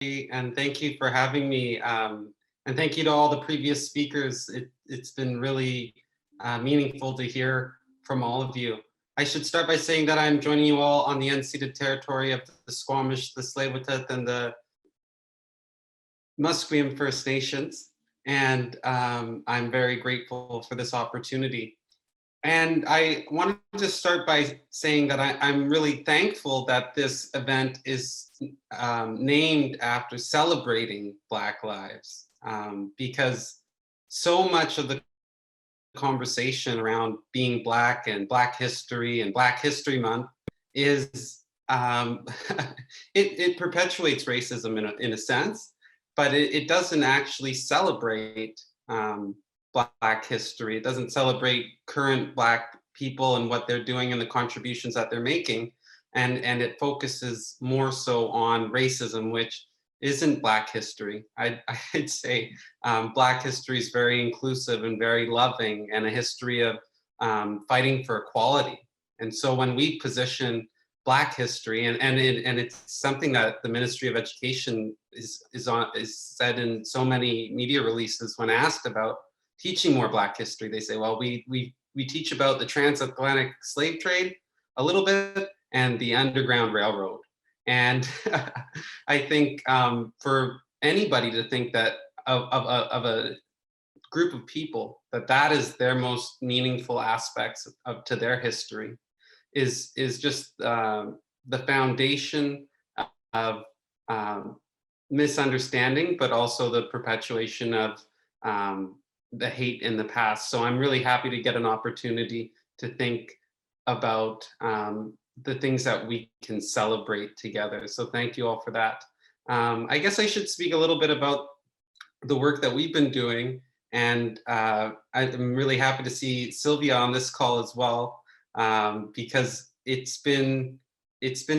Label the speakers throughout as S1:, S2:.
S1: and thank you for having me. And thank you to all the previous speakers. It's been really meaningful to hear from all of you. I should start by saying that I'm joining you all on the unceded territory of the Squamish, the Tsleil-Waututh, and the Musqueam First Nations. And I'm very grateful for this opportunity. And I wanted to start by saying that I'm really thankful that this event is named after celebrating Black lives, because so much of the conversation around being Black and Black history and Black History Month is, it perpetuates racism in a sense, but it doesn't actually celebrate Black history. It doesn't celebrate current Black people and what they're doing and the contributions that they're making. And it focuses more so on racism, which isn't Black history. I'd say Black history is very inclusive and very loving, and a history of fighting for equality. And so when we position Black history, and it's something that the Ministry of Education is said in so many media releases when asked about teaching more Black history, they say, well, we teach about the transatlantic slave trade a little bit and the Underground Railroad. And I think for anybody to think that of a group of people, that is their most meaningful aspects to their history is just the foundation of misunderstanding, but also the perpetuation of the hate in the past. So I'm really happy to get an opportunity to think about the things that we can celebrate together. So thank you all for that. I guess I should speak a little bit about the work that we've been doing. And I'm really happy to see Sylvia on this call as well, because it's been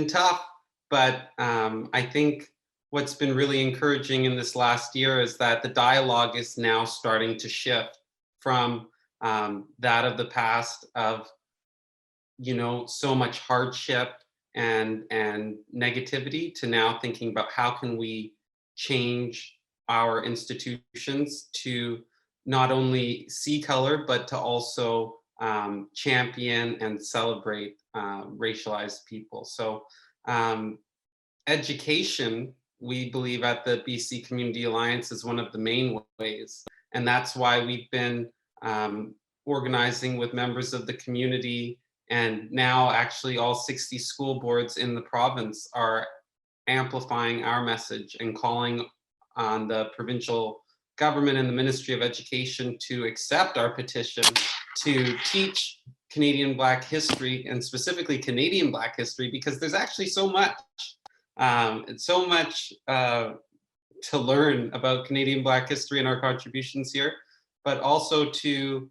S1: tough, but I think what's been really encouraging in this last year is that the dialogue is now starting to shift from that of the past of, you know, so much hardship and negativity to now thinking about how can we change our institutions to not only see color, but to also champion and celebrate racialized people. So education, we believe at the BC Community Alliance, is one of the main ways. And that's why we've been organizing with members of the community. And now actually all 60 school boards in the province are amplifying our message and calling on the provincial government and the Ministry of Education to accept our petition to teach Canadian Black history, and specifically Canadian Black history, because there's actually so much. It's so much to learn about Canadian Black history and our contributions here, but also to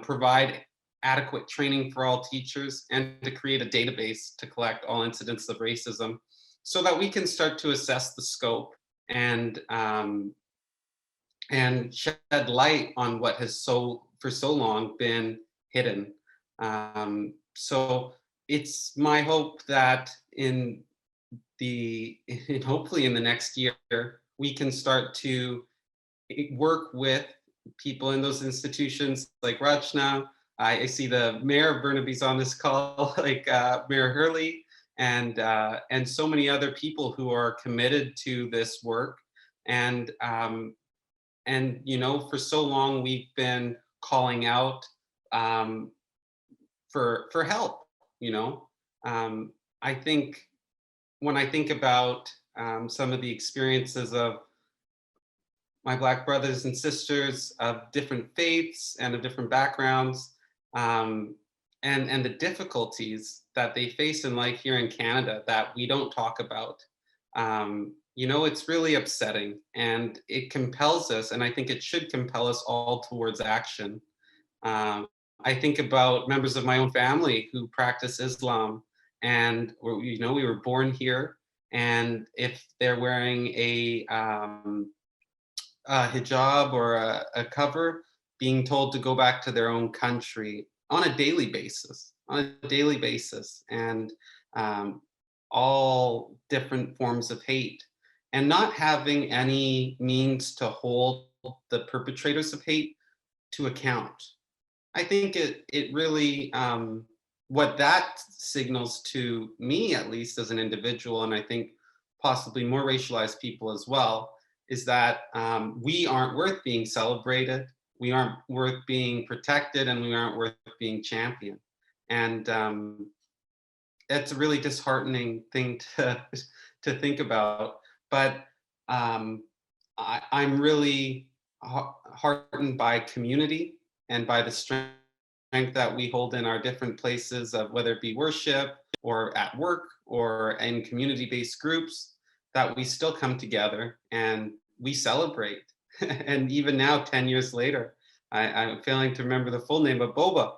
S1: provide adequate training for all teachers and to create a database to collect all incidents of racism so that we can start to assess the scope and shed light on what has for so long been hidden. So it's my hope that hopefully in the next year, we can start to work with people in those institutions like Rachna. I see the mayor of Burnaby's on this call, like Mayor Hurley, and so many other people who are committed to this work. And you know, for so long we've been calling out for help. You know, I think when I think about some of the experiences of my Black brothers and sisters of different faiths and of different backgrounds, and the difficulties that they face in life here in Canada that we don't talk about, you know, it's really upsetting, and it compels us, and I think it should compel us all towards action. I think about members of my own family who practice Islam, and you know, we were born here, and if they're wearing a hijab or a cover, being told to go back to their own country on a daily basis, and all different forms of hate. and not having any means to hold the perpetrators of hate to account. I think it really, what that signals to me, at least as an individual, and I think possibly more racialized people as well, is that we aren't worth being celebrated, we aren't worth being protected, and we aren't worth being championed. And it's a really disheartening thing to think about. But I'm really heartened by community and by the strength that we hold in our different places of whether it be worship or at work or in community-based groups, that we still come together and we celebrate. And even now, 10 years later, I'm failing to remember the full name of Boba.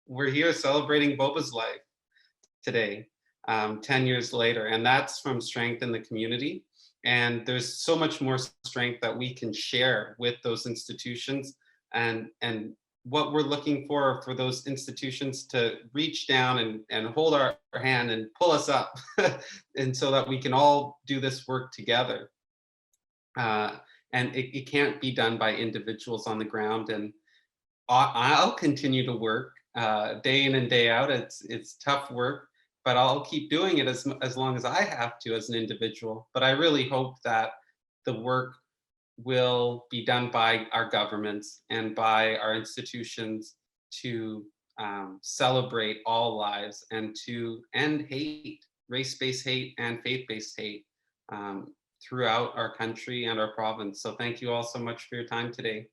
S1: We're here celebrating Boba's life today, 10 years later, and that's from strength in the community. And there's so much more strength that we can share with those institutions, and what we're looking for those institutions to reach down and hold our hand and pull us up, and so that we can all do this work together. And it can't be done by individuals on the ground. And I'll continue to work day in and day out. It's tough work, but I'll keep doing it as long as I have to as an individual. But I really hope that the work will be done by our governments and by our institutions to celebrate all lives and to end hate, race-based hate and faith-based hate throughout our country and our province. So thank you all so much for your time today.